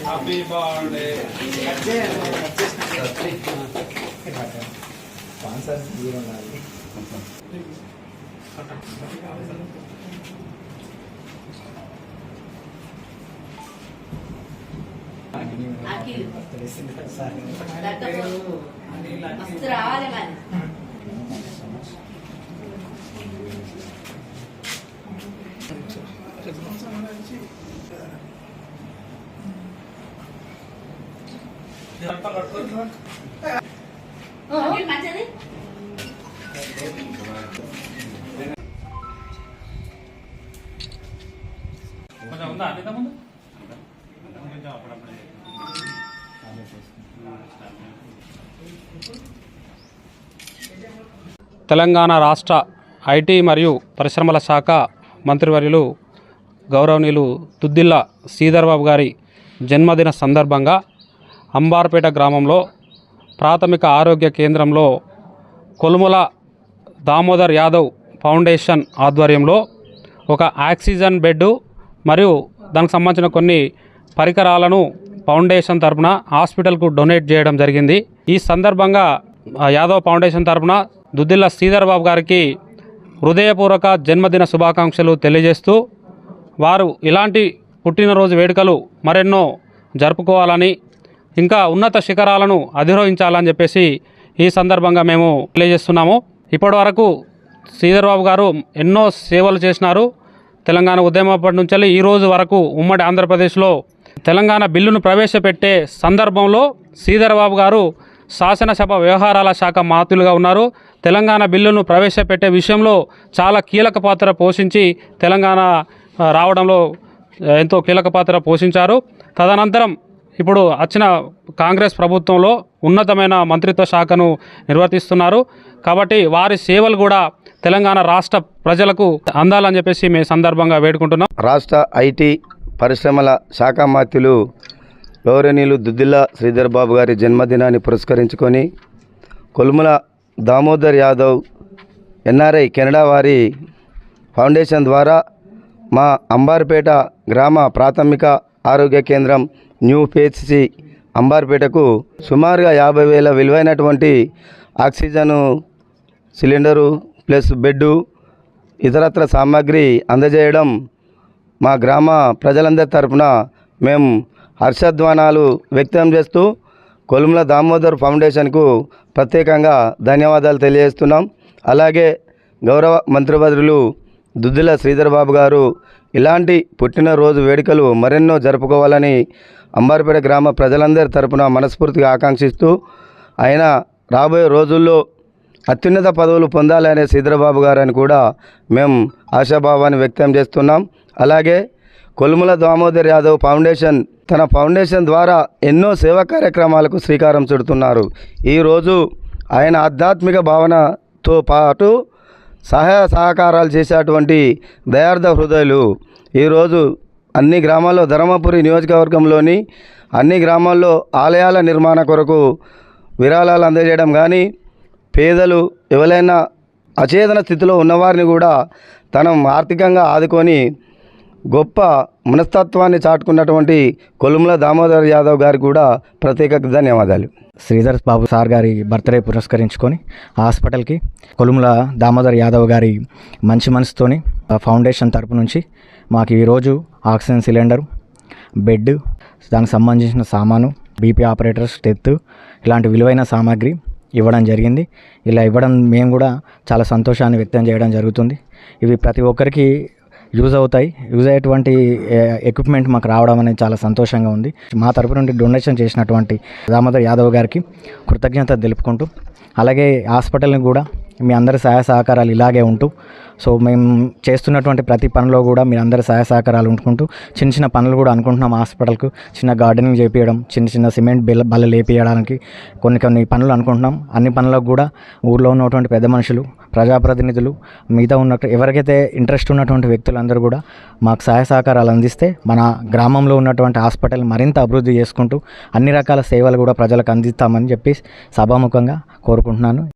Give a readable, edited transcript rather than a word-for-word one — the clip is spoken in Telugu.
Happy birthday. Sponsors zero nali. मस्त रावाले man. Oke, macam ni. Macam mana? Ada tamu tu? Telangana రాష్ట్ర ఐటీ మరియు పరిశ్రమల శాఖ మంత్రివర్యులు గౌరవనీయులు దుద్దిల్ల శ్రీధర్ బాబు గారి జన్మదిన సందర్భంగా అంబార్పేట గ్రామంలో ప్రాథమిక ఆరోగ్య కేంద్రంలో కొలుముల దామోదర్ యాదవ్ ఫౌండేషన్ ఆధ్వర్యంలో ఒక ఆక్సిజన్ బెడ్ మరియు దానికి సంబంధించిన కొన్ని పరికరాలను ఫౌండేషన్ తరపున హాస్పిటల్కు డొనేట్ చేయడం జరిగింది. ఈ సందర్భంగా యాదవ్ ఫౌండేషన్ తరపున దుద్దిల్ల శ్రీధర్ బాబు గారికి హృదయపూర్వక జన్మదిన శుభాకాంక్షలు తెలియజేస్తూ వారు ఇలాంటి పుట్టినరోజు వేడుకలు మరెన్నో జరుపుకోవాలని ఇంకా ఉన్నత శిఖరాలను అధిరోహించాలని చెప్పేసి ఈ సందర్భంగా మేము తెలియజేస్తున్నాము. ఇప్పటి వరకు శ్రీధర్ బాబు గారు ఎన్నో సేవలు చేసినారు. తెలంగాణ ఉద్యమప్పటి నుంచి ఈ రోజు వరకు ఉమ్మడి ఆంధ్రప్రదేశ్లో తెలంగాణ బిల్లును ప్రవేశపెట్టే సందర్భంలో శ్రీధర్ బాబు గారు శాసనసభ వ్యవహారాల శాఖ మంత్రులుగా ఉన్నారు. తెలంగాణ బిల్లును ప్రవేశపెట్టే విషయంలో చాలా కీలక పాత్ర పోషించి తెలంగాణ రావడంలో ఎంతో కీలక పాత్ర పోషించారు. తదనంతరం ఇప్పుడు వచ్చిన కాంగ్రెస్ ప్రభుత్వంలో ఉన్నతమైన మంత్రిత్వ శాఖను నిర్వర్తిస్తున్నారు. కాబట్టి వారి సేవలు కూడా తెలంగాణ రాష్ట్ర ప్రజలకు అందాలని చెప్పేసి మేము సందర్భంగా వేడుకుంటున్నాం. రాష్ట్ర ఐటీ పరిశ్రమల శాఖ మంత్రులు గౌరవనీయులు దుద్దిల్ల శ్రీధర్ బాబు గారి జన్మదినాన్ని పురస్కరించుకొని కొలుముల దామోదర్ యాదవ్ ఎన్ఆర్ఐ కెనడా వారి ఫౌండేషన్ ద్వారా మా అంబార్పేట గ్రామ ప్రాథమిక ఆరోగ్య కేంద్రం న్యూ పిహెచ్సి అంబార్పేటకు సుమారుగా 50,000 విలువైనటువంటి ఆక్సిజను సిలిండరు ప్లస్ బెడ్డు ఇతరత్ర సామాగ్రి అందజేయడం మా గ్రామ ప్రజలందరి తరపున మేము హర్షధ్వానాలు వ్యక్తం చేస్తూ కొలుముల దామోదర్ ఫౌండేషన్కు ప్రత్యేకంగా ధన్యవాదాలు తెలియజేస్తున్నాం. అలాగే గౌరవ మంత్రివర్యులు దుద్దిల్ల శ్రీధర్ బాబు గారు ఇలాంటి పుట్టినరోజు వేడుకలు మరెన్నో జరుపుకోవాలని అంబార్పేట గ్రామ ప్రజలందరి తరపున మనస్ఫూర్తిగా ఆకాంక్షిస్తూ ఆయన రాబోయే రోజుల్లో అత్యున్నత పదవులు పొందాలనే శ్రీధర్ బాబు గారని కూడా మేము ఆశాభావాన్ని వ్యక్తం చేస్తున్నాం. అలాగే కొలుముల దామోదర్ యాదవ్ ఫౌండేషన్ తన ఫౌండేషన్ ద్వారా ఎన్నో సేవా కార్యక్రమాలకు శ్రీకారం చుడుతున్నారు. ఈరోజు ఆయన ఆధ్యాత్మిక భావనతో పాటు సహాయ సహకారాలు చేసేటువంటి దయార్థ హృదయులు ఈరోజు అన్ని గ్రామాల్లో ధర్మపురి నియోజకవర్గంలోని అన్ని గ్రామాల్లో ఆలయాల నిర్మాణ కొరకు విరాళాలు అందజేయడం కానీ పేదలు ఎవరైనా అచేతన స్థితిలో ఉన్నవారిని కూడా తనం ఆర్థికంగా ఆదుకొని గొప్ప మనస్తత్వాన్ని చాటుకున్నటువంటి కొలుముల దామోదర్ యాదవ్ గారికి కూడా ప్రత్యేక ధన్యవాదాలు. శ్రీధర్ బాబు సార్ గారి బర్త్డే పురస్కరించుకొని హాస్పిటల్కి కొలుముల దామోదర్ యాదవ్ గారి మంచి మనసుతోని ఫౌండేషన్ తరపు నుంచి మాకు ఈరోజు ఆక్సిజన్ సిలిండర్, బెడ్, దానికి సంబంధించిన సామాను, బీపీ ఆపరేటర్స్, టెత్ ఇలాంటి విలువైన సామాగ్రి ఇవ్వడం జరిగింది. ఇలా ఇవ్వడం మేము కూడా చాలా సంతోషాన్ని వ్యక్తం చేయడం జరుగుతుంది. ఇవి ప్రతి ఒక్కరికి యూజ్ అవుతాయి. యూజ్ అయ్యేటువంటి ఎక్విప్మెంట్ మాకు రావడం అనేది చాలా సంతోషంగా ఉంది. మా తరపు నుండి డొనేషన్ చేసినటువంటి దామోదర్ యాదవ్ గారికి కృతజ్ఞత తెలుపుకుంటూ, అలాగే హాస్పిటల్ని కూడా మీ అందరి సహాయ సహకారాలు ఇలాగే ఉంటూ సో మేము చేస్తున్నటువంటి ప్రతి పనిలో కూడా మీ అందరి సహాయ సహకారాలు ఉంటుకుంటూ చిన్న చిన్న పనులు కూడా అనుకుంటున్నాం. హాస్పిటల్కు చిన్న గార్డెనింగ్ చేపించడం, చిన్న సిమెంట్ బల్లలు వేపించడానికి కొన్ని పనులు అనుకుంటున్నాం. అన్ని పనులకు కూడా ఊర్లో ఉన్నటువంటి పెద్ద మనుషులు, ప్రజాప్రతినిధులు, మిగతా ఉన్నట్టు ఎవరికైతే ఇంట్రెస్ట్ ఉన్నటువంటి వ్యక్తులందరూ కూడా మాకు సహాయ సహకారాలు అందిస్తే మన గ్రామంలో ఉన్నటువంటి హాస్పిటల్ మరింత అభివృద్ధి చేసుకుంటూ అన్ని రకాల సేవలు కూడా ప్రజలకు అందిస్తామని చెప్పి సభాముఖంగా కోరుకుంటున్నాను.